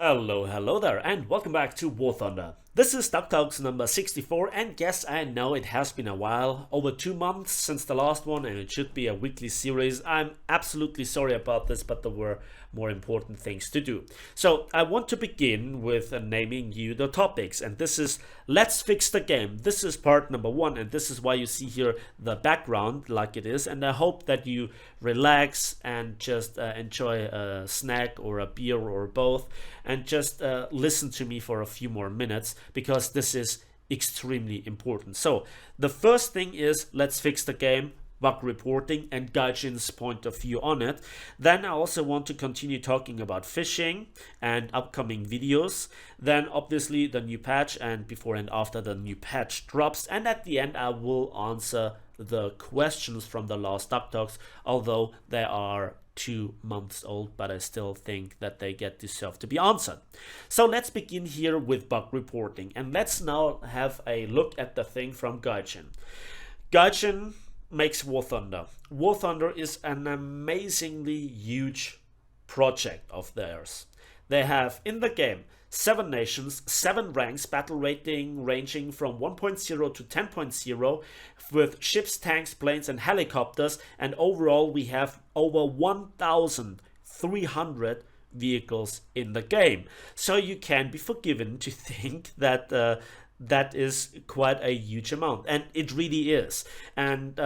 Hello there, and welcome back to War Thunder. This is Duck Talks number 64, and yes, I know it has been a while, over 2 months since the last one, and it should be a weekly series. I'm absolutely sorry about this, but there were more important things to do. So, I want to begin with naming you the topics, and this is Let's Fix the Game. This is part number 1, and this is why you see here the background like it is, and I hope that you relax and just enjoy a snack or a beer or both, and just listen to me for a few more minutes because this is extremely important. So the first thing is let's fix the game, bug reporting, and Gaijin's point of view on it. Then I also want to continue talking about phishing and upcoming videos. Then obviously the new patch, and before and after the new patch drops. And at the end I will answer the questions from the last Duck Talks, although they are 2 months old, but I still think that they deserve to be answered. So let's begin here with bug reporting, and let's now have a look at the thing from Gaijin. Gaijin makes War Thunder. War Thunder is an amazingly huge project of theirs. They have in the game 7 nations, 7 ranks, battle rating ranging from 1.0 to 10.0, with ships, tanks, planes, and helicopters, and overall we have over 1,300 vehicles in the game. So you can be forgiven to think that that is quite a huge amount, and it really is. And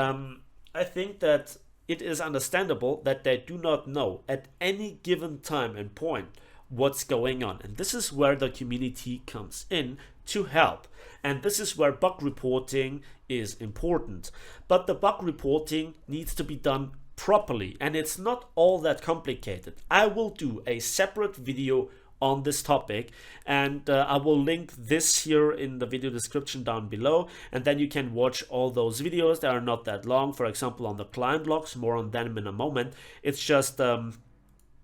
I think that it is understandable that they do not know at any given time and point what's going on, and this is where the community comes in to help, and this is where bug reporting is important. But the bug reporting needs to be done properly, and it's not all that complicated. I will do a separate video on this topic, and I will link this here in the video description down below, and then you can watch all those videos. They are not that long. For example, on the client logs, more on them in a moment. It's just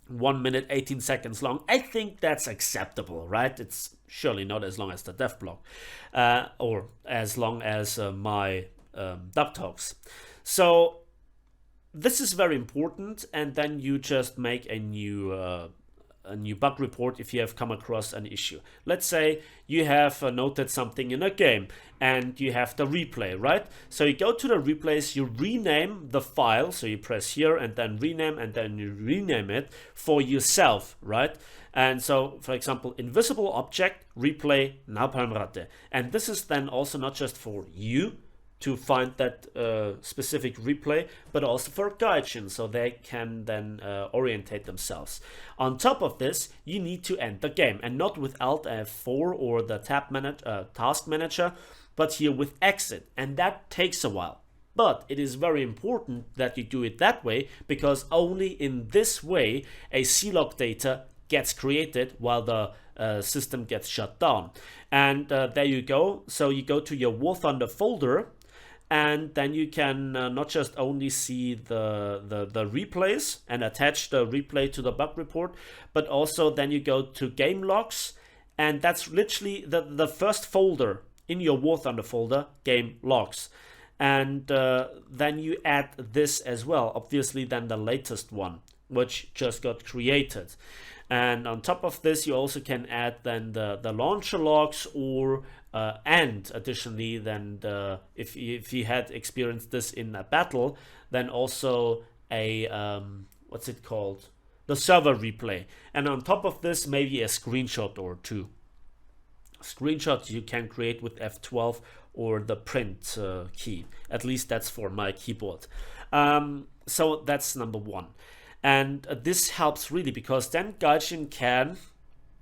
1 minute 18 seconds long. I think that's acceptable, right? It's surely not as long as the dev blog, or as long as my Duck Talks. So this is very important, and then you just make a new bug report if you have come across an issue. Let's say you have noted something in a game and you have the replay, right? So you go to the replays, you rename the file, so you press here and then rename, and then you rename it for yourself, right? And so, for example, invisible object replay Napalmratte, and this is then also not just for you to find that specific replay, but also for Gaijin, so they can then orientate themselves. On top of this, you need to end the game, and not with Alt F4 or the task manager, but here with exit, and that takes a while. But it is very important that you do it that way, because only in this way a C-log data gets created while the system gets shut down. And there you go. So you go to your War Thunder folder, and then you can not just only see the replays and attach the replay to the bug report, but also then you go to game logs, and that's literally the first folder in your War Thunder folder, game logs. And then you add this as well, obviously then the latest one, which just got created. And on top of this, you also can add then the launcher logs, or and additionally then if you had experienced this in a battle, then also a what's it called, the server replay. And on top of this, maybe a screenshot or two. Screenshots you can create with F12 or the print key. At least that's for my keyboard. So that's number 1. And this helps really, because then Gaijin can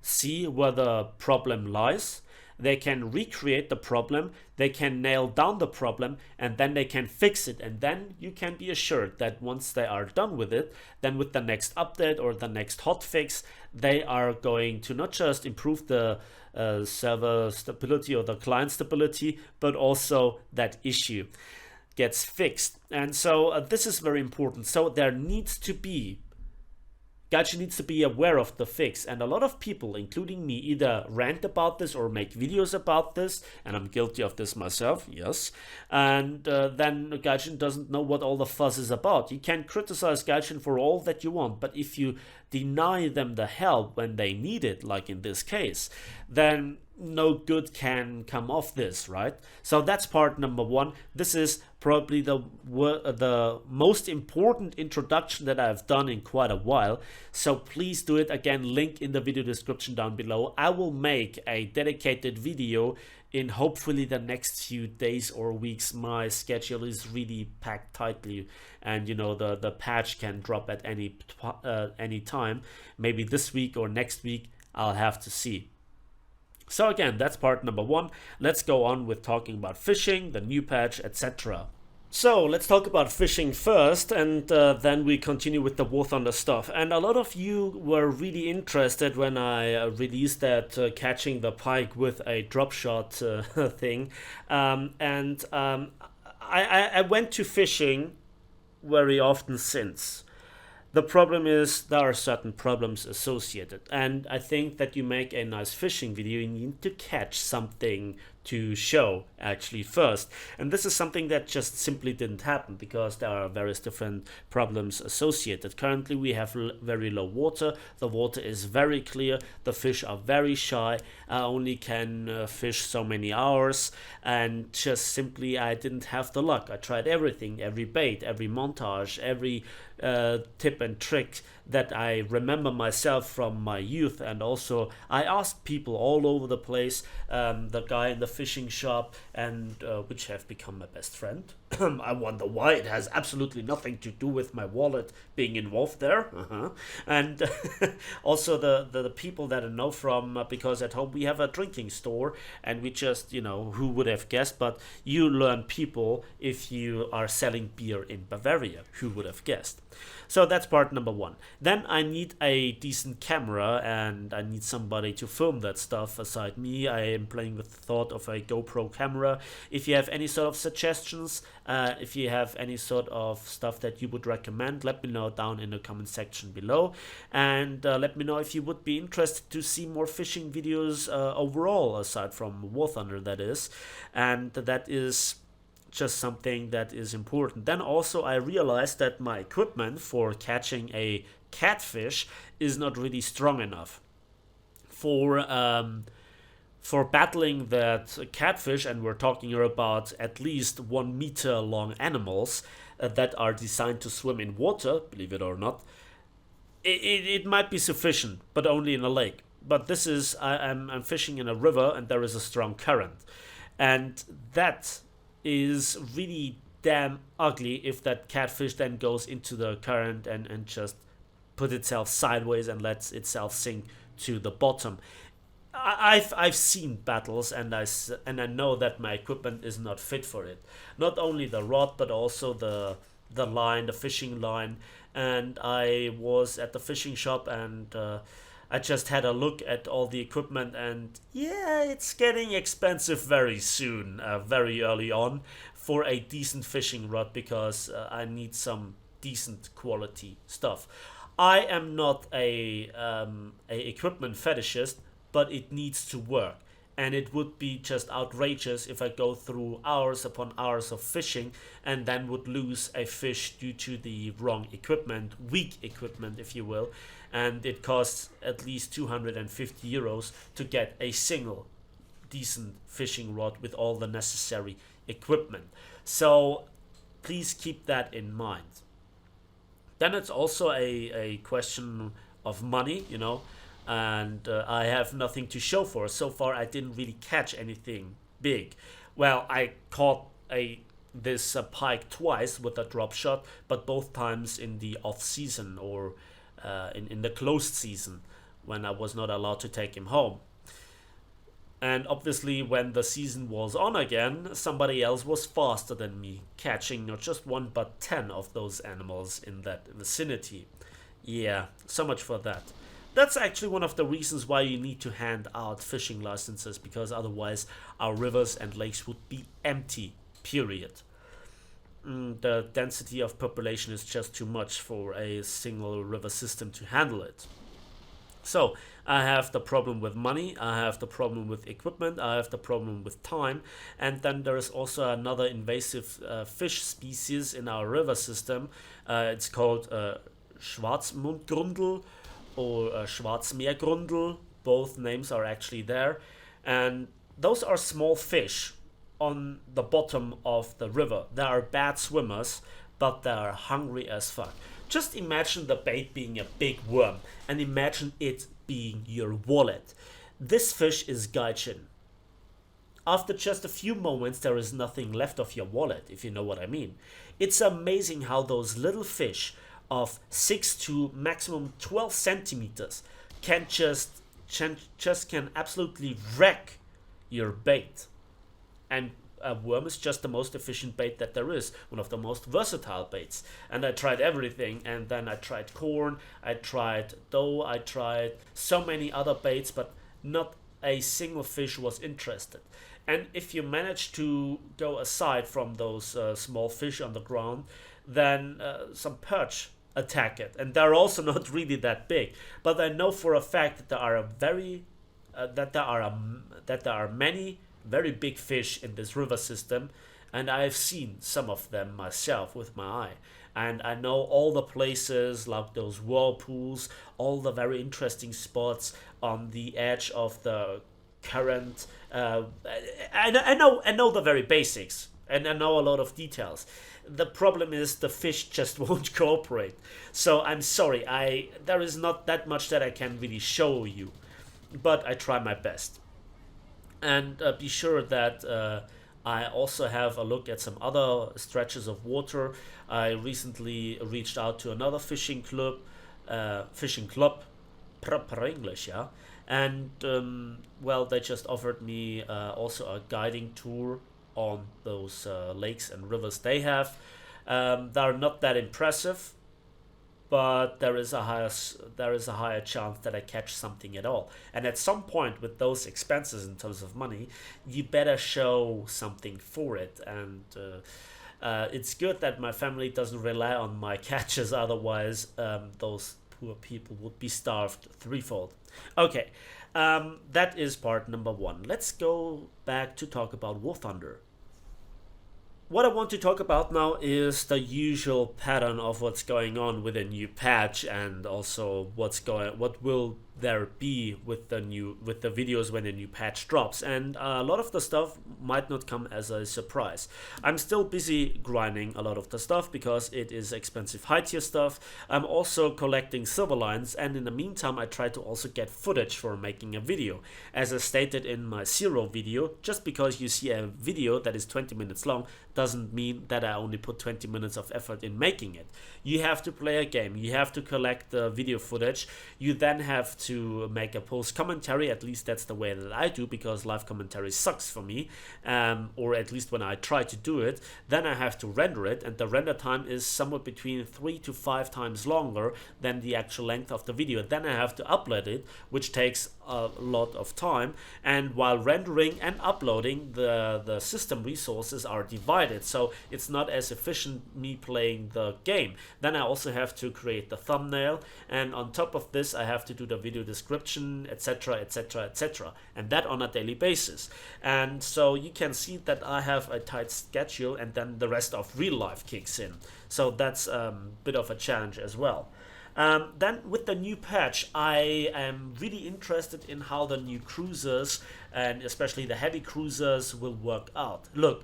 see where the problem lies. They can recreate the problem, they can nail down the problem, and then they can fix it. And then you can be assured that once they are done with it, then with the next update or the next hotfix, they are going to not just improve the server stability or the client stability, but also that issue gets fixed. And so this is very important. So there needs to be Gaijin needs to be aware of the fix, and a lot of people, including me, either rant about this or make videos about this, and I'm guilty of this myself, yes. And then Gaijin doesn't know what all the fuss is about. You can criticize Gaijin for all that you want, but if you deny them the help when they need it, like in this case, then no good can come of this, right? So that's part number one. This is probably the most important introduction that I've done in quite a while. So please do it. Again, link in the video description down below. I will make a dedicated video in hopefully the next few days or weeks. My schedule is really packed tightly, and you know the patch can drop at any time. Maybe this week or next week, I'll have to see. So again, that's part number one. Let's go on with talking about fishing, the new patch, etc. So let's talk about fishing first, and then we continue with the War Thunder stuff. And a lot of you were really interested when I released that catching the pike with a drop shot thing. I went to fishing very often since. The problem is there are certain problems associated, and I think that you make a nice fishing video, you need to catch something to show actually first, and this is something that just simply didn't happen because there are various different problems associated. Currently we have very low water, the water is very clear, the fish are very shy, I only can fish so many hours, and just simply I didn't have the luck. I tried everything, every bait, every montage, every tip and trick that I remember myself from my youth, and also I asked people all over the place, the guy in the fishing shop, and which have become my best friend. I wonder why, it has absolutely nothing to do with my wallet being involved there. And also the people that I know from, because at home we have a drinking store, and we just, you know, who would have guessed, but you learn people if you are selling beer in Bavaria, who would have guessed. So that's part number one. Then I need a decent camera, and I need somebody to film that stuff aside me. I am playing with the thought of a GoPro camera. If you have any sort of suggestions, if you have any sort of stuff that you would recommend, let me know down in the comment section below, and let me know if you would be interested to see more fishing videos overall, aside from War Thunder, that is. And that is just something that is important. Then also I realized that my equipment for catching a catfish is not really strong enough for battling that catfish, and we're talking here about at least 1 meter long animals that are designed to swim in water, believe it or not. It might be sufficient, but only in a lake. But this is, I'm fishing in a river, and there is a strong current, and that is really damn ugly if that catfish then goes into the current and just put itself sideways and lets itself sink to the bottom. I've seen battles, and I know that my equipment is not fit for it. Not only the rod, but also the line, the fishing line. And I was at the fishing shop, and I just had a look at all the equipment, and yeah, it's getting expensive very soon, very early on, for a decent fishing rod, because I need some decent quality stuff. I am not a equipment fetishist, but it needs to work. And it would be just outrageous if I go through hours upon hours of fishing and then would lose a fish due to the wrong equipment, weak equipment if you will, and it costs at least 250 euros to get a single decent fishing rod with all the necessary equipment. So please keep that in mind. Then it's also a question of money, you know, and I have nothing to show for. So far I didn't really catch anything big. Well, I caught this pike twice with a drop shot, but both times in the off season, or in the closed season, when I was not allowed to take him home. And obviously when the season was on again, somebody else was faster than me, catching not just 1 but 10 of those animals in that vicinity. Yeah, so much for that. That's actually one of the reasons why you need to hand out fishing licenses, because otherwise our rivers and lakes would be empty, period. the density of population is just too much for a single river system to handle it. So I have the problem with money, I have the problem with equipment, I have the problem with time, and then there is also another invasive fish species in our river system. It's called Schwarzmundgrundel or Schwarzmeergrundel. Both names are actually there, and those are small fish on the bottom of the river. They are bad swimmers, but they are hungry as fuck. Just imagine the bait being a big worm and imagine it being your wallet. This fish is gaijin. After just a few moments, there is nothing left of your wallet, if you know what I mean. It's amazing how those little fish of 6 to maximum 12 centimeters can can absolutely wreck your bait. And a worm is just the most efficient bait that there is, one of the most versatile baits. And I tried everything, and then I tried corn, I tried dough, I tried so many other baits, but not a single fish was interested. And if you manage to go aside from those small fish on the ground, then some perch attack it, and they're also not really that big. But I know for a fact that there are that there are many very big fish in this river system, and I've seen some of them myself with my eye. And I know all the places like those whirlpools, all the very interesting spots on the edge of the current. I know the very basics, and I know a lot of details. The problem is the fish just won't cooperate. So I'm sorry, there is not that much that I can really show you, but I try my best. And be sure that I also have a look at some other stretches of water. I recently reached out to another fishing club, proper English, yeah. And well, they just offered me also a guiding tour on those lakes and rivers they have. They are not that impressive, but there is a higher chance that I catch something at all. And at some point, with those expenses in terms of money, you better show something for it. And it's good that my family doesn't rely on my catches, otherwise those poor people would be starved threefold. Okay, that is part number one. Let's go back to talk about War Thunder. What I want to talk about now is the usual pattern of what's going on with a new patch, and also what will there be with the videos when the new patch drops. And a lot of the stuff might not come as a surprise. I'm still busy grinding a lot of the stuff because it is expensive high tier stuff. I'm also collecting silver lines, and in the meantime I try to also get footage for making a video. As I stated in my zero video, just because you see a video that is 20 minutes long doesn't mean that I only put 20 minutes of effort in making it. You have to play a game, you have to collect the video footage, you then have to make a post commentary. At least that's the way that I do, because live commentary sucks for me, or at least when I try to do it. Then I have to render it, and the render time is somewhere between 3 to 5 times longer than the actual length of the video. Then I have to upload it, which takes a lot of time, and while rendering and uploading, the system resources are divided, so it's not as efficient me playing the game. Then I also have to create the thumbnail, and on top of this I have to do the video description, etc, etc, etc, and that on a daily basis. And so you can see that I have a tight schedule, and then the rest of real life kicks in, so that's a bit of a challenge as well. Then with the new patch, I am really interested in how the new cruisers, and especially the heavy cruisers, will work out. Look,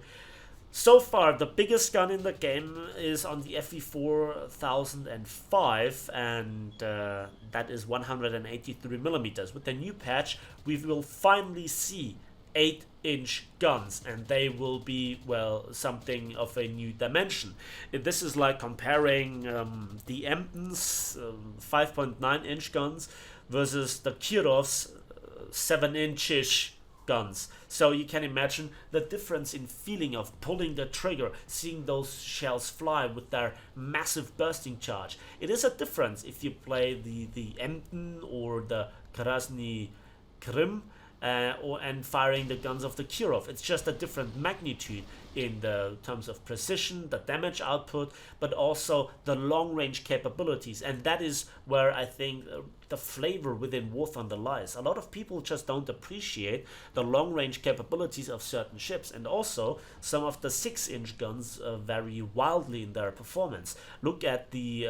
so far the biggest gun in the game is on the FV 4005, and that is 183 millimeters. With the new patch, we will finally see 8-inch guns, and they will be, well, something of a new dimension. This is like comparing the Emden's 5.9-inch guns versus the Kirov's 7-inch-ish guns. So you can imagine the difference in feeling of pulling the trigger, seeing those shells fly with their massive bursting charge. It is a difference if you play the Emden or the Krasny Krim, and firing the guns of the Kirov. It's just a different magnitude. in the terms of precision, the damage output, but also the long range capabilities. And that is where I think the flavor within War Thunder lies. A lot of people just don't appreciate the long range capabilities of certain ships, and also some of the 6-inch guns vary wildly in their performance. Look at the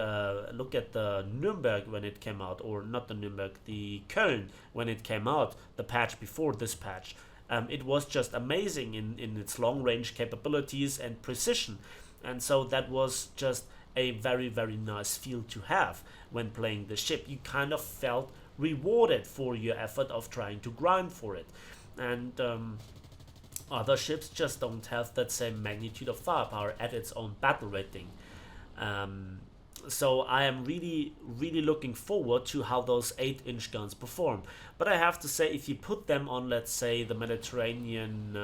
Nuremberg when it came out, or not the Nuremberg, the Köln when it came out, the patch before this patch. It was just amazing in its long range capabilities and precision, and so that was just a very, very nice feel to have when playing the ship. You kind of felt rewarded for your effort of trying to grind for it. And other ships just don't have that same magnitude of firepower at its own battle rating. So I am really, really looking forward to how those 8-inch guns perform. But I have to say, if you put them on, let's say, the Mediterranean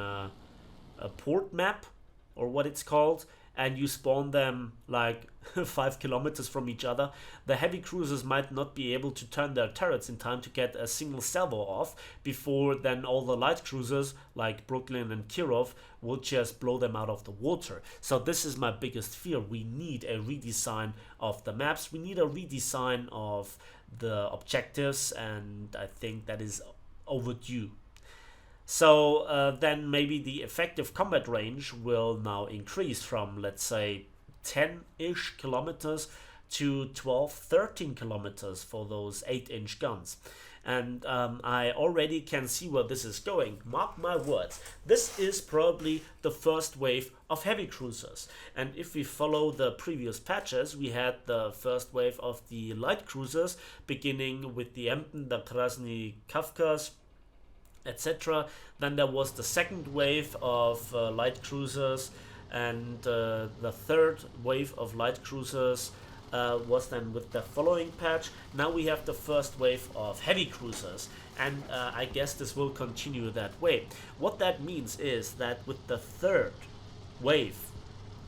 port map, or what it's called, and you spawn them like 5 kilometers from each other, the heavy cruisers might not be able to turn their turrets in time to get a single salvo off before then all the light cruisers like Brooklyn and Kirov will just blow them out of the water. So this is my biggest fear. We need a redesign of the maps. We need a redesign of the objectives, and I think that is overdue. So then maybe the effective combat range will now increase from, let's say, 10-ish kilometers to 12, 13 kilometers for those 8-inch guns. And I already can see where this is going. Mark my words, this is probably the first wave of heavy cruisers. And if we follow the previous patches, we had the first wave of the light cruisers, beginning with the Emden, the Krasny Kafkas, etc. Then there was the second wave of light cruisers, and the third wave of light cruisers was then with the following patch. Now we have the first wave of heavy cruisers, and I guess this will continue that way. What that means is that with the third wave,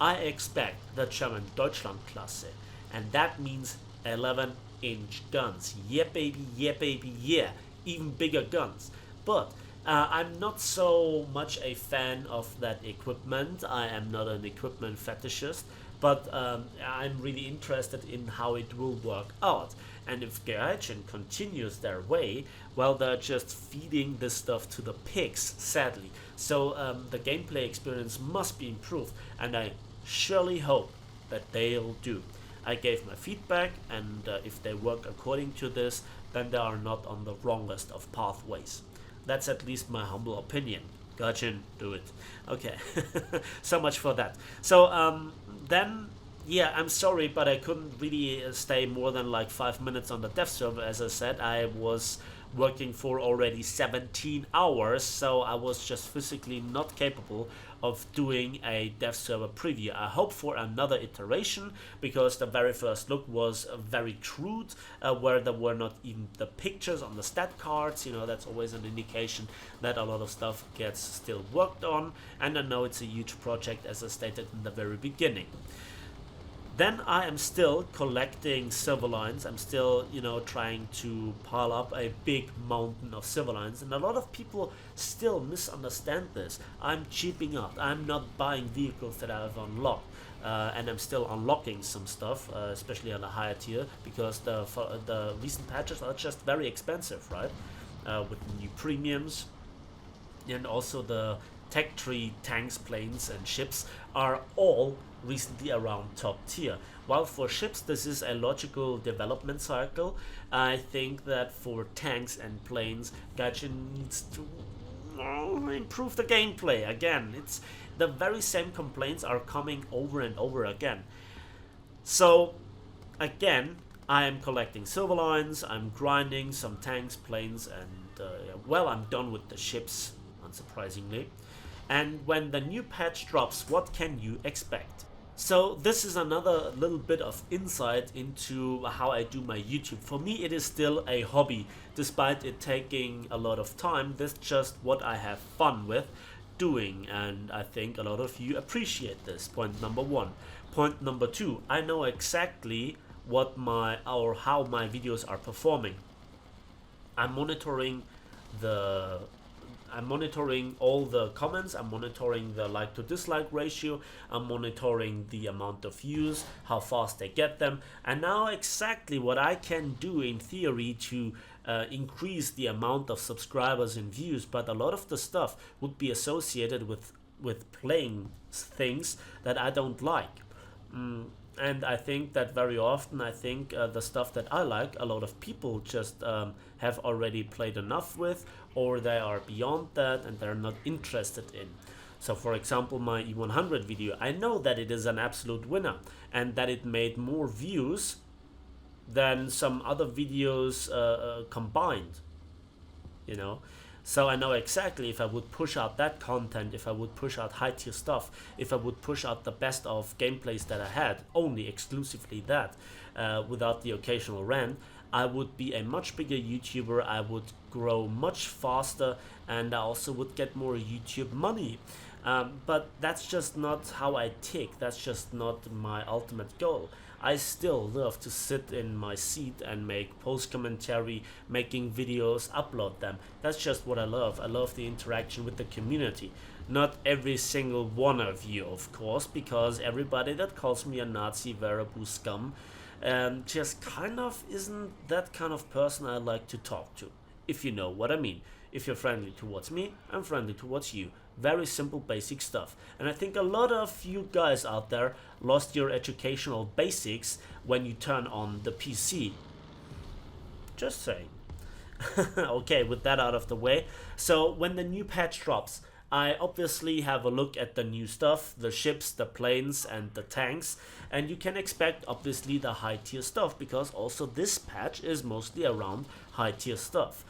I expect the German Deutschlandklasse, and that means 11-inch guns. Yeah baby, yeah, even bigger guns. But I'm not so much a fan of that equipment. I am not an equipment fetishist, but I'm really interested in how it will work out. And if Gaijin continues their way, well, they're just feeding this stuff to the pigs, sadly. So the gameplay experience must be improved, and I surely hope that they'll do. I gave my feedback, and if they work according to this, then they are not on the wrongest of pathways. That's at least my humble opinion. Gaijin, do it. Okay, so much for that. So then, yeah, I'm sorry, but I couldn't really stay more than like 5 minutes on the dev server. As I said, I was working for already 17 hours, so I was just physically not capable of doing a dev server preview. I hope for another iteration, because the very first look was very crude, where there were not even the pictures on the stat cards. You know, that's always an indication that a lot of stuff gets still worked on, and I know it's a huge project, as I stated in the very beginning. Then I am still collecting silver lines. I'm still, you know, trying to pile up a big mountain of silver lines, and a lot of people still misunderstand this. I'm cheaping out. I'm not buying vehicles that I've unlocked, and I'm still unlocking some stuff, especially on a higher tier, because the recent patches are just very expensive, right? With new premiums, and also the tech tree tanks, planes, and ships are all recently around top tier. While for ships this is a logical development cycle, I think that for tanks and planes, Gaijin needs to improve the gameplay. Again, it's the very same complaints are coming over and over again. So again, I am collecting silver lines, I'm grinding some tanks, planes, and well, I'm done with the ships, unsurprisingly. And when the new patch drops, what can you expect? So this is another little bit of insight into how I do my YouTube. For me, it is still a hobby, despite it taking a lot of time. This is just what I have fun with doing, and I think a lot of you appreciate this. Point number one. Point number two, I know exactly what how my videos are performing. I'm monitoring I'm monitoring all the comments, I'm monitoring the like to dislike ratio, I'm monitoring the amount of views, how fast they get them, and now exactly what I can do in theory to increase the amount of subscribers and views. But a lot of the stuff would be associated with playing things that I don't like. And I think that very often, I think the stuff that I like, a lot of people just have already played enough with, or they are beyond that and they're not interested in. So for example, my E100 video, I know that it is an absolute winner and that it made more views than some other videos combined, you know. So I know exactly if I would push out that content, if I would push out high tier stuff, if I would push out the best of gameplays that I had, only exclusively that, without the occasional rant, I would be a much bigger YouTuber, I would grow much faster, and I also would get more YouTube money. But that's just not how I tick, that's just not my ultimate goal. I still love to sit in my seat and make post commentary, making videos, upload them. That's just what I love. I love the interaction with the community. Not every single one of you, of course, because everybody that calls me a Nazi, Wehraboo scum, just kind of isn't that kind of person I like to talk to, if you know what I mean. If you're friendly towards me, I'm friendly towards you. Very simple, basic stuff. And I think a lot of you guys out there lost your educational basics when you turn on the PC. Just saying. Okay, with that out of the way. So when the new patch drops, I obviously have a look at the new stuff, the ships, the planes, and the tanks. And you can expect, obviously, the high tier stuff, because also this patch is mostly around high tier stuff.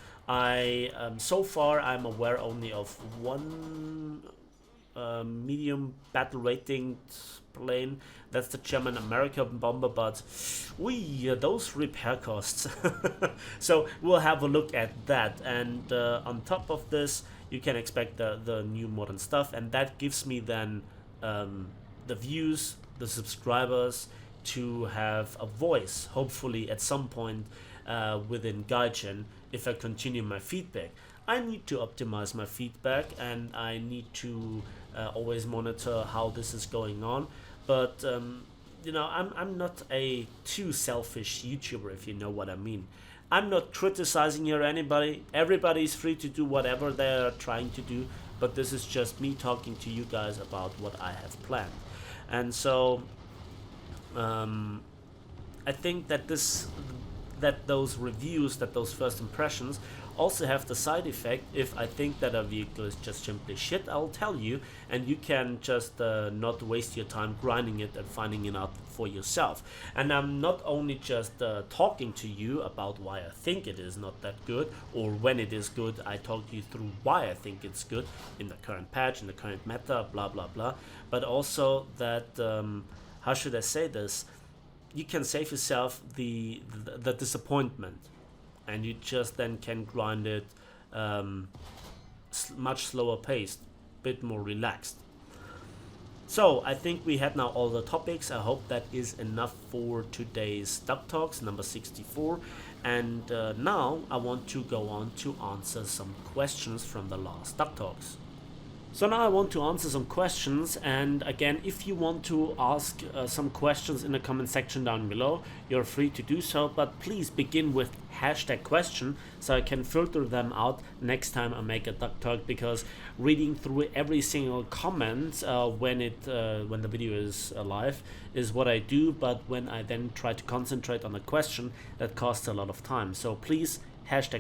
So far I'm aware only of one medium battle rating plane. That's the German American bomber, but those repair costs. So we'll have a look at that, and on top of this you can expect the new modern stuff, and that gives me then the views, the subscribers, to have a voice, hopefully at some point within Gaijin, if I continue my feedback. I need to optimize my feedback, and I need to always monitor how this is going on. But you know, I'm not a too selfish YouTuber, if you know what I mean. I'm not criticizing here anybody. Everybody's free to do whatever they're trying to do, but this is just me talking to you guys about what I have planned. And so I think that those reviews, that those first impressions also have the side effect. If I think that a vehicle is just simply shit, I'll tell you, and you can just not waste your time grinding it and finding it out for yourself. And I'm not only just talking to you about why I think it is not that good, or when it is good, I talk you through why I think it's good in the current patch, in the current meta, blah blah blah, but also that, how should I say this, you can save yourself the disappointment, and you just then can grind it much slower paced, bit more relaxed. So I think we had now all the topics. I hope that is enough for today's Duck Talks number 64, and now I want to go on to answer some questions from the last Duck Talks. So now I want to answer some questions, and again, if you want to ask some questions in the comment section down below, you're free to do so, but please begin with #question so I can filter them out next time I make a Duck Talk, because reading through every single comment when the video is live is what I do, but when I then try to concentrate on a question, that costs a lot of time. So please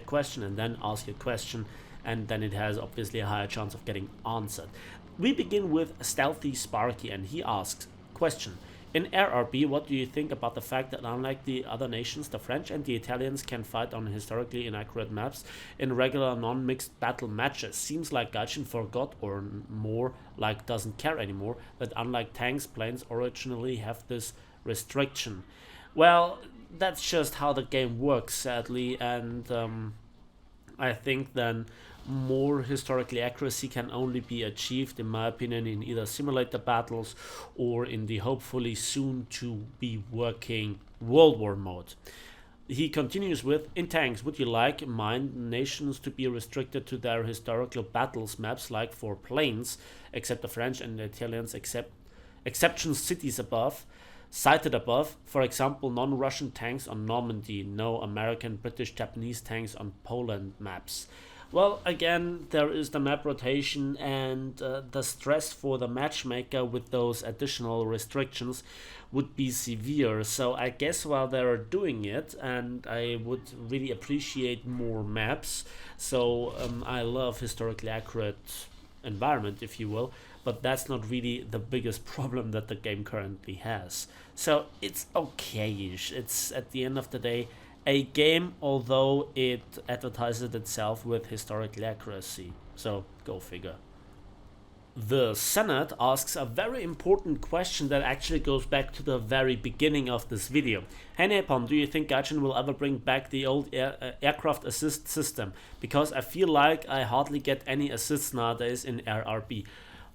#question and then ask your question, and then it has obviously a higher chance of getting answered. We begin with Stealthy Sparky, and he asks, question: in RRB, what do you think about the fact that unlike the other nations, the French and the Italians can fight on historically inaccurate maps in regular non-mixed battle matches? Seems like Gaijin forgot, or more like doesn't care anymore, that unlike tanks, planes originally have this restriction. Well, that's just how the game works, sadly, and I think then more historically accuracy can only be achieved, in my opinion, in either simulator battles or in the hopefully soon to be working World War mode. he continues with, in tanks, would you like mind nations to be restricted to their historical battles maps like for planes, except the French and the Italians, exceptions cities above, cited above, for example, non-Russian tanks on Normandy, no American, British, Japanese tanks on Poland maps. Well, again, there is the map rotation and the stress for the matchmaker with those additional restrictions would be severe. So I guess while they're doing it, and I would really appreciate more maps, so I love historically accurate environment, if you will, but that's not really the biggest problem that the game currently has. So it's okay-ish. It's, at the end of the day, a game, although it advertises itself with historical accuracy. So go figure. The Senate asks a very important question that actually goes back to the very beginning of this video. Hey Napalm, do you think Gaijin will ever bring back the old aircraft assist system? Because I feel like I hardly get any assists nowadays in RRB.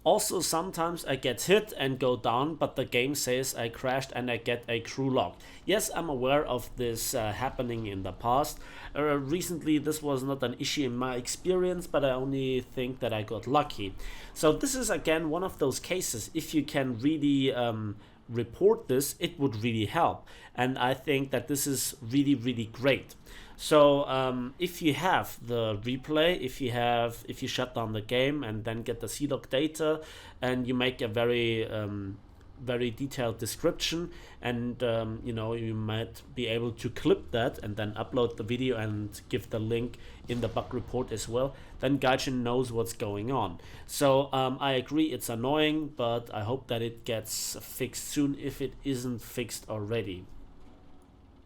Also, sometimes I get hit and go down, but the game says I crashed and I get a crew log. Yes, I'm aware of this happening in the past. Recently, this was not an issue in my experience, but I only think that I got lucky. So this is again one of those cases. If you can really report this, it would really help. And I think that this is really, really great. So if you have the replay, if you shut down the game and then get the C-log data, and you make a very very detailed description, and you might be able to clip that and then upload the video and give the link in the bug report as well, then Gaijin knows what's going on. So I agree, it's annoying, but I hope that it gets fixed soon if it isn't fixed already.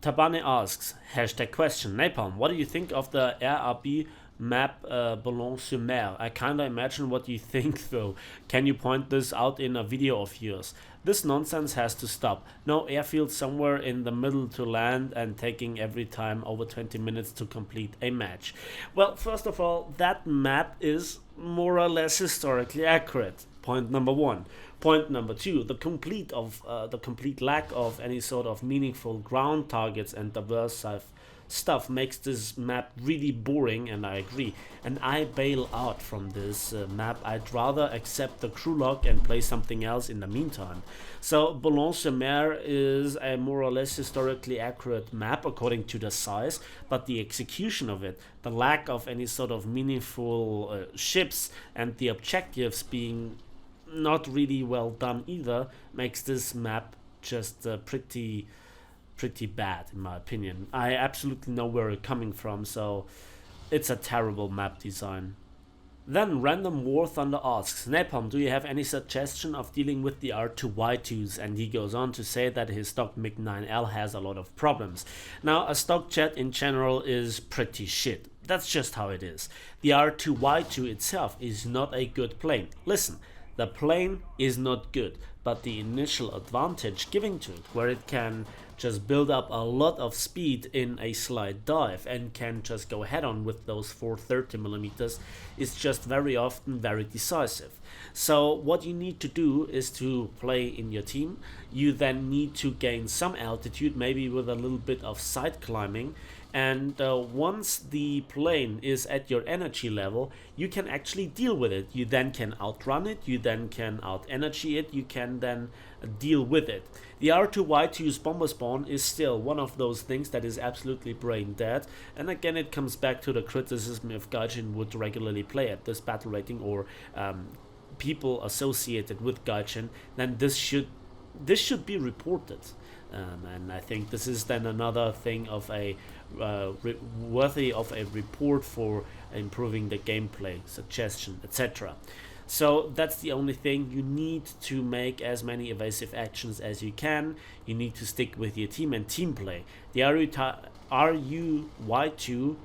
Tabane asks, #question, Napalm, what do you think of the RRB map Boulogne-sur-Mer? I kinda imagine what you think though. Can you point this out in a video of yours? This nonsense has to stop. No airfield somewhere in the middle to land and taking every time over 20 minutes to complete a match. Well, first of all, that map is more or less historically accurate. Point number one. Point number two, the complete lack of any sort of meaningful ground targets and diverse stuff makes this map really boring, and I agree. And I bail out from this map. I'd rather accept the crew log and play something else in the meantime. So Boulogne-sur-Mer is a more or less historically accurate map according to the size, but the execution of it, the lack of any sort of meaningful ships, and the objectives being not really well done either, makes this map just pretty bad in my opinion. I absolutely know where it's coming from, so it's a terrible map design. Then Random War Thunder asks, Napalm, do you have any suggestion of dealing with the R2Y2s? And he goes on to say that his stock MiG-9L has a lot of problems. Now, a stock jet in general is pretty shit. That's just how it is. The R2Y2 itself is not a good plane. Listen, the plane is not good, but the initial advantage given to it, where it can just build up a lot of speed in a slight dive and can just go head on with those 430mm, is just very often very decisive. So what you need to do is to play in your team. You then need to gain some altitude, maybe with a little bit of side climbing, and once the plane is at your energy level, you can actually deal with it. You then can outrun it, you then can out energy it, you can then deal with it. The R2Y2's bomber spawn is still one of those things that is absolutely brain dead, and again it comes back to the criticism if Gaijin would regularly play at this battle rating, or people associated with Gaijin, then this should be reported. And I think this is then another thing of a worthy of a report for improving the gameplay, suggestion, etc. So that's the only thing. You need to make as many evasive actions as you can. You need to stick with your team and team play. The RUY2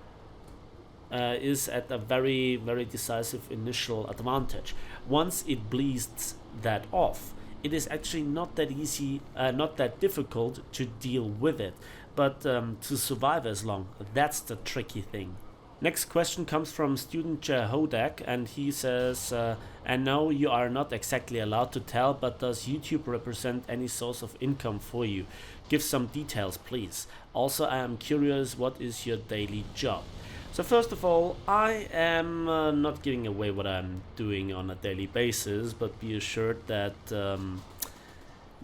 is at a very, very decisive initial advantage. Once it bleeds that off, it is actually not that easy, not that difficult to deal with it, but to survive as long, that's the tricky thing. Next question comes from student Hodak, and he says, I know you are not exactly allowed to tell, but does YouTube represent any source of income for you? Give some details, please. Also, I am curious, what is your daily job? So first of all, I am not giving away what I'm doing on a daily basis, but be assured that,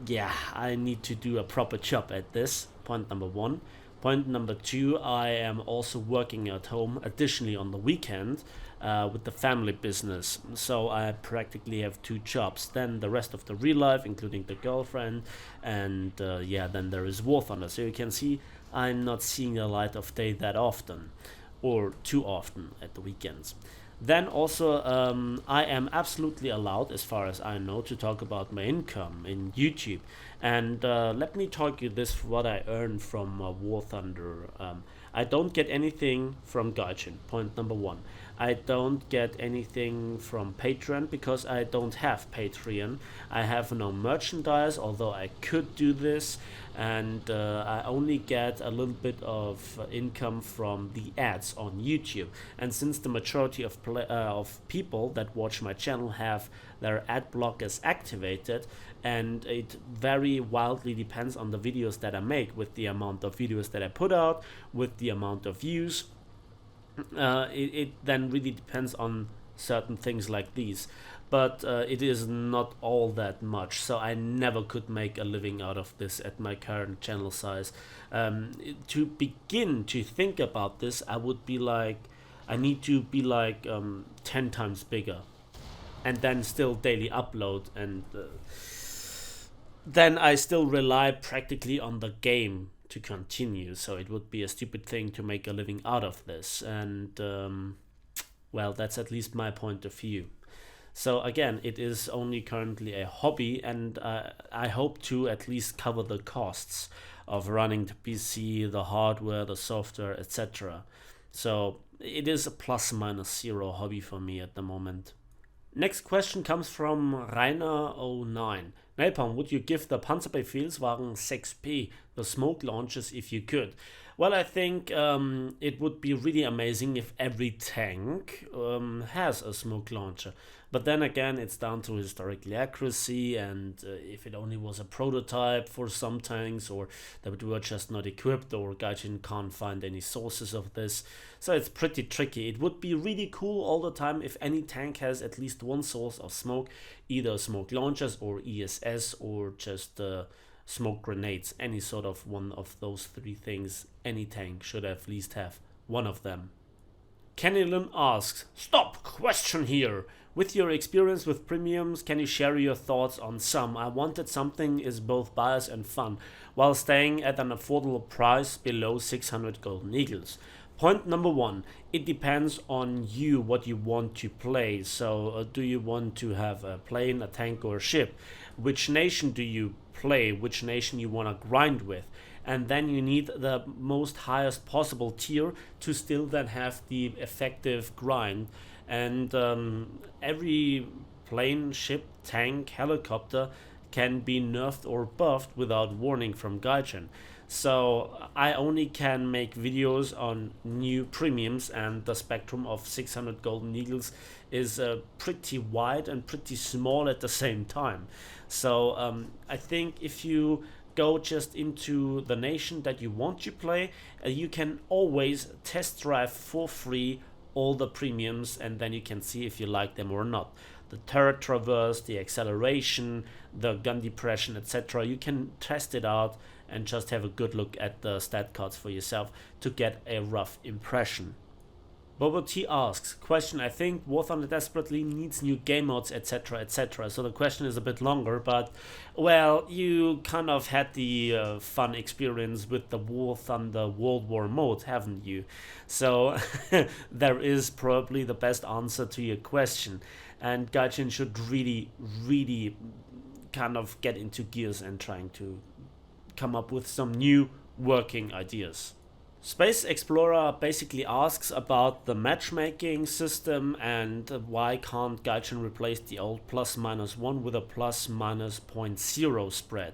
yeah, I need to do a proper job at this. Point number one. Point number two, I am also working at home, additionally on the weekend, with the family business. So I practically have two jobs. Then the rest of the real life, including the girlfriend, and yeah, then there is War Thunder. So you can see I'm not seeing the light of day that often, or too often at the weekends. Then also, I am absolutely allowed, as far as I know, to talk about my income in YouTube. And let me talk you this what I earn from War Thunder. I don't get anything from Gaijin. Point number one. I don't get anything from Patreon because I don't have Patreon. I have no merchandise, although I could do this, and I only get a little bit of income from the ads on YouTube. And since the majority of people that watch my channel have their ad blockers activated, and it very wildly depends on the videos that I make, with the amount of videos that I put out, with the amount of views. It then really depends on certain things like these, but it is not all that much, so I never could make a living out of this at my current channel size. To begin to think about this, I need to be like 10 times bigger, and then still daily upload, and then I still rely practically on the game to continue, so it would be a stupid thing to make a living out of this. And well, that's at least my point of view. So again, it is only currently a hobby, and I hope to at least cover the costs of running the PC, the hardware, the software, etc. So it is a plus minus zero hobby for me at the moment. Next question comes from Rainer09. Napalm, would you give the Panzerbefehlswagen 6P the smoke launches if you could? Well, I think it would be really amazing if every tank has a smoke launcher. But then again, it's down to historical accuracy, and if it only was a prototype for some tanks, or that were just not equipped, or Gaijin can't find any sources of this. So it's pretty tricky. It would be really cool all the time if any tank has at least one source of smoke, either smoke launchers or ESS, or just smoke grenades. Any sort of one of those three things, any tank should at least have one of them. Kennelin asks, stop question here. With your experience with premiums, can you share your thoughts on some? I wanted something is both bias and fun, while staying at an affordable price below 600 golden eagles. Point number one, it depends on you what you want to play. So do you want to have a plane, a tank, or a ship? Which nation do you play? Which nation you want to grind with? And then you need the most highest possible tier to still then have the effective grind. And every plane, ship, tank, helicopter can be nerfed or buffed without warning from Gaijin. So I only can make videos on new premiums, and the spectrum of 600 golden eagles is pretty wide and pretty small at the same time. So I think if you go just into the nation that you want to play, you can always test drive for free all the premiums, and then you can see if you like them or not. The turret traverse, the acceleration, the gun depression, etc. You can test it out and just have a good look at the stat cards for yourself to get a rough impression. Bobo T asks, question, I think War Thunder desperately needs new game modes, etc, etc. So the question is a bit longer, but well, you kind of had the fun experience with the War Thunder World War mode, haven't you? So there is probably the best answer to your question, and Gaijin should really kind of get into gears and trying to come up with some new working ideas. Space Explorer basically asks about the matchmaking system and why can't Gaijin replace the old +-1 with a +-0.0 spread.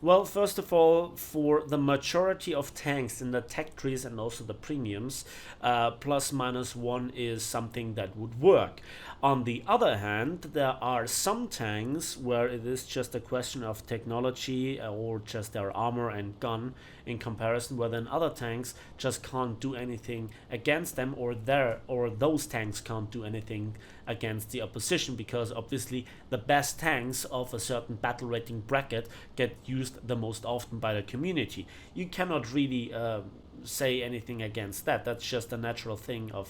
Well, first of all, for the majority of tanks in the tech trees and also the premiums, plus minus one is something that would work. On the other hand, there are some tanks where it is just a question of technology or just their armor and gun in comparison, where then other tanks just can't do anything against them, or those tanks can't do anything against the opposition, because obviously the best tanks of a certain battle rating bracket get used the most often by the community. You cannot really say anything against that. That's just a natural thing of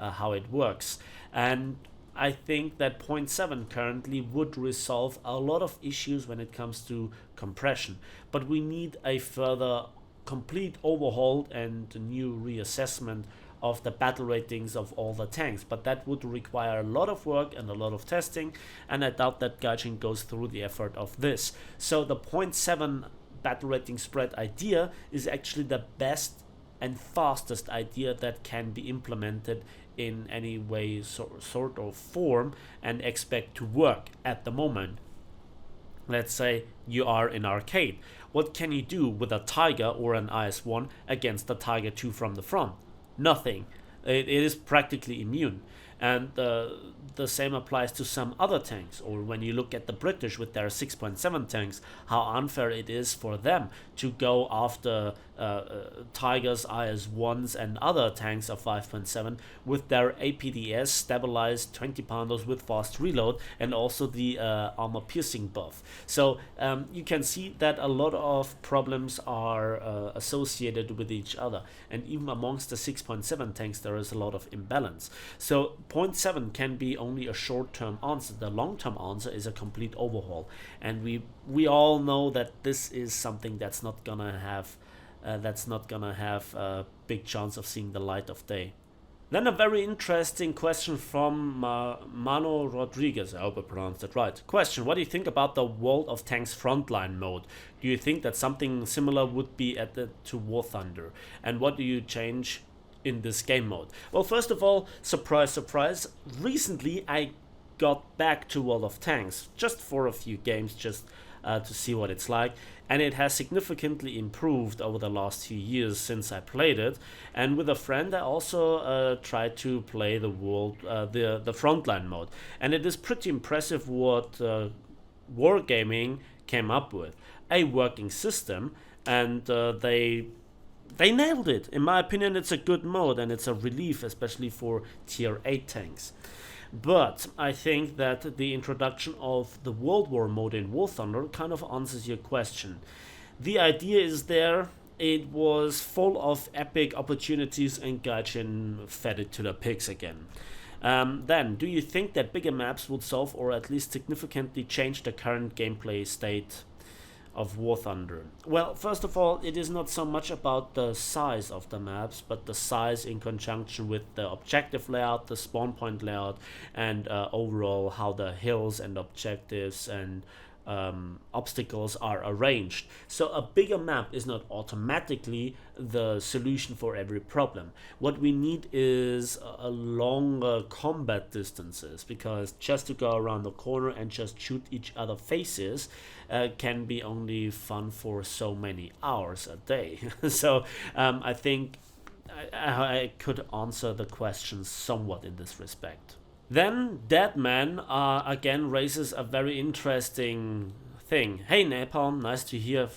how it works. And I think that point 0.7 currently would resolve a lot of issues when it comes to compression. But we need a further complete overhaul and a new reassessment of the battle ratings of all the tanks. But that would require a lot of work and a lot of testing, and I doubt that Gaijin goes through the effort of this. So the point 0.7 battle rating spread idea is actually the best and fastest idea that can be implemented in any way, sort of form, and expect to work at the moment. Let's say you are in arcade. What can you do with a Tiger or an IS-1 against the Tiger 2 from the front? Nothing. It is practically immune. And the same applies to some other tanks. Or when you look at the British with their 6.7 tanks, how unfair it is for them to go after Tigers, IS-1s and other tanks of 5.7 with their APDS stabilized 20 pounders with fast reload and also the armor piercing buff. So you can see that a lot of problems are associated with each other, and even amongst the 6.7 tanks there is a lot of imbalance. So 0.7 can be only a short-term answer. The long-term answer is a complete overhaul, and we all know that this is something that's not gonna have a big chance of seeing the light of day. Then a very interesting question from Mano Rodriguez. I hope I pronounced it right. Question: what do you think about the World of Tanks frontline mode? Do you think that something similar would be added to War Thunder? And what do you change in this game mode? Well, first of all, surprise, surprise, recently I got back to World of Tanks just for a few games, just to see what it's like, and it has significantly improved over the last few years since I played it. And with a friend I also tried to play the frontline mode, and it is pretty impressive what Wargaming came up with. A working system, and they nailed it. In my opinion, it's a good mode, and it's a relief, especially for tier 8 tanks. But I think that the introduction of the World War mode in War Thunder kind of answers your question. The idea is there, it was full of epic opportunities, and Gaijin fed it to the pigs again. Then, do you think that bigger maps would solve or at least significantly change the current gameplay state of War Thunder? Well, first of all, it is not so much about the size of the maps, but the size in conjunction with the objective layout, the spawn point layout, and overall how the hills and objectives and obstacles are arranged. So a bigger map is not automatically the solution for every problem. What we need is a longer combat distances, because just to go around the corner and just shoot each other faces can be only fun for so many hours a day. So I think I could answer the question somewhat in this respect. Then Deadman again raises a very interesting thing. Hey Napalm, nice to hear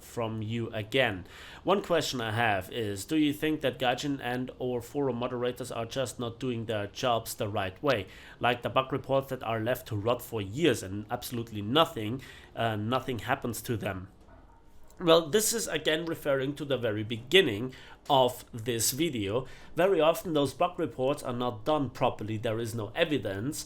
from you again. One question I have is, do you think that Gaijin and or forum moderators are just not doing their jobs the right way? Like the bug reports that are left to rot for years and absolutely nothing happens to them. Well, this is again referring to the very beginning of this video. Very often those bug reports are not done properly. There is no evidence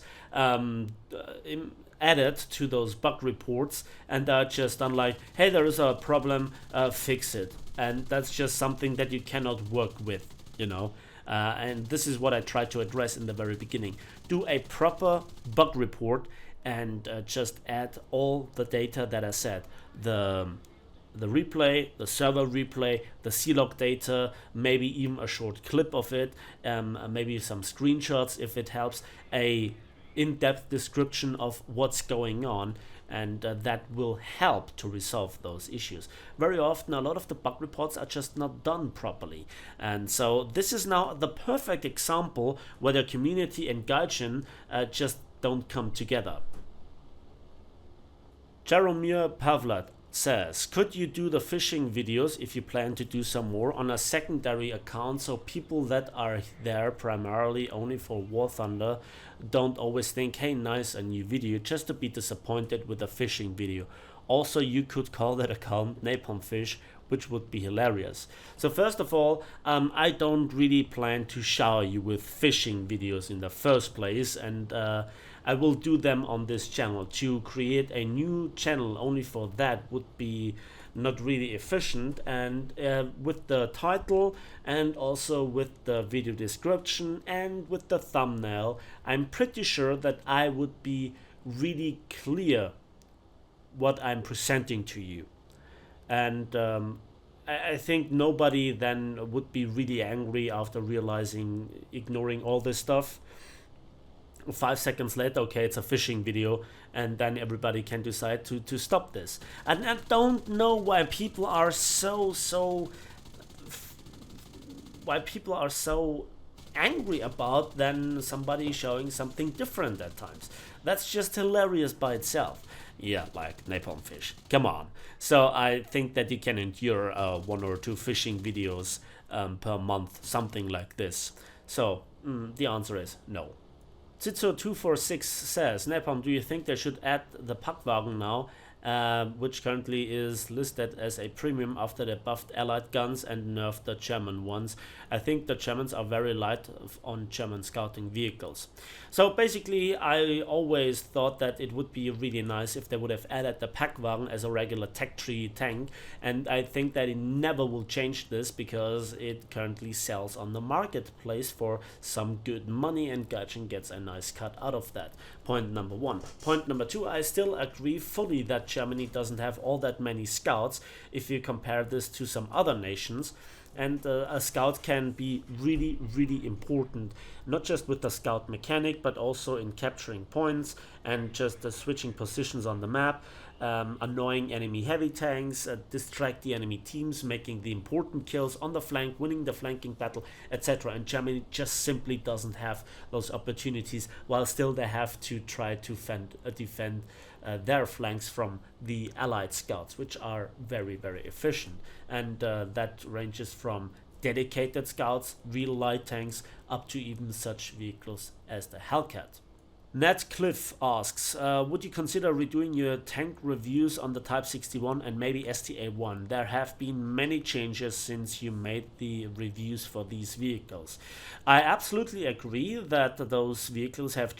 added to those bug reports, and they're just done like, hey, there is a problem, fix it. And that's just something that you cannot work with, you know. And this is what I tried to address in the very beginning. Do a proper bug report and just add all the data that I said. The replay, the server replay, the C-log data, maybe even a short clip of it, maybe some screenshots if it helps, a in-depth description of what's going on, and that will help to resolve those issues. Very often a lot of the bug reports are just not done properly, and so this is now the perfect example where the community and Gaijin just don't come together. Jaromir Pavlat says, could you do the fishing videos, if you plan to do some more, on a secondary account so people that are there primarily only for War Thunder don't always think, hey, nice, a new video, just to be disappointed with a fishing video. Also, you could call that account Napalm Fish, which would be hilarious. So first of all, I don't really plan to shower you with fishing videos in the first place, and I will do them on this channel. To create a new channel only for that would be not really efficient, and with the title and also with the video description and with the thumbnail, I'm pretty sure that I would be really clear what I'm presenting to you, and I think nobody then would be really angry after realizing, ignoring all this stuff. 5 seconds later, okay, it's a fishing video, and then everybody can decide to stop this. And I don't know why people are so angry about then somebody showing something different at times. That's just hilarious by itself. Yeah, like Napalm Fish, come on. So I think that you can endure 1 or 2 fishing videos per month, something like this. So the answer is no. Zitzo246 says, Napalm, do you think they should add the Packwagen now, which currently is listed as a premium after they buffed allied guns and nerfed the German ones? I think the Germans are very light on German scouting vehicles. So basically, I always thought that it would be really nice if they would have added the Packwagen as a regular Tech Tree tank, and I think that it never will change this because it currently sells on the marketplace for some good money, and Gaijin gets a nice cut out of that. Point number 1. Point number 2, I still agree fully that Germany doesn't have all that many scouts if you compare this to some other nations, and a scout can be really, really important, not just with the scout mechanic, but also in capturing points and just switching positions on the map, annoying enemy heavy tanks, distract the enemy teams, making the important kills on the flank, winning the flanking battle, etc. And Germany just simply doesn't have those opportunities, while still they have to try to defend their flanks from the allied scouts, which are very, very efficient, and that ranges from dedicated scouts, real light tanks, up to even such vehicles as the Hellcat. Nat Cliff asks, would you consider redoing your tank reviews on the Type 61 and maybe STA1? There have been many changes since you made the reviews for these vehicles. I absolutely agree that those vehicles have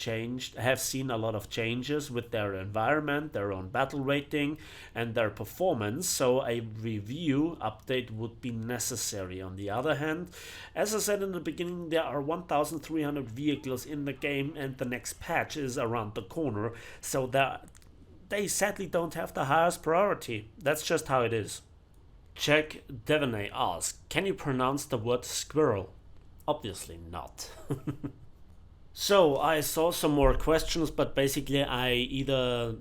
seen a lot of changes with their environment, their own battle rating, and their performance, so a review update would be necessary. On the other hand, as I said in the beginning, there are 1,300 vehicles in the game, and the next patch is around the corner, so that they sadly don't have the highest priority. That's just how it is. Jack Devaney asks, can you pronounce the word squirrel? Obviously not. So I saw some more questions, but basically I either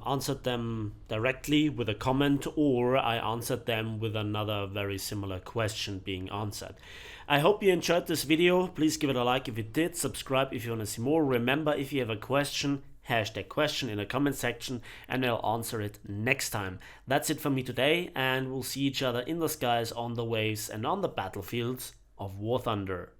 answered them directly with a comment, or I answered them with another very similar question being answered. I hope you enjoyed this video. Please give it a like if you did, subscribe if you want to see more. Remember, if you have a question, hashtag question in the comment section and I'll answer it next time. That's it for me today, and we'll see each other in the skies, on the waves and on the battlefields of War Thunder.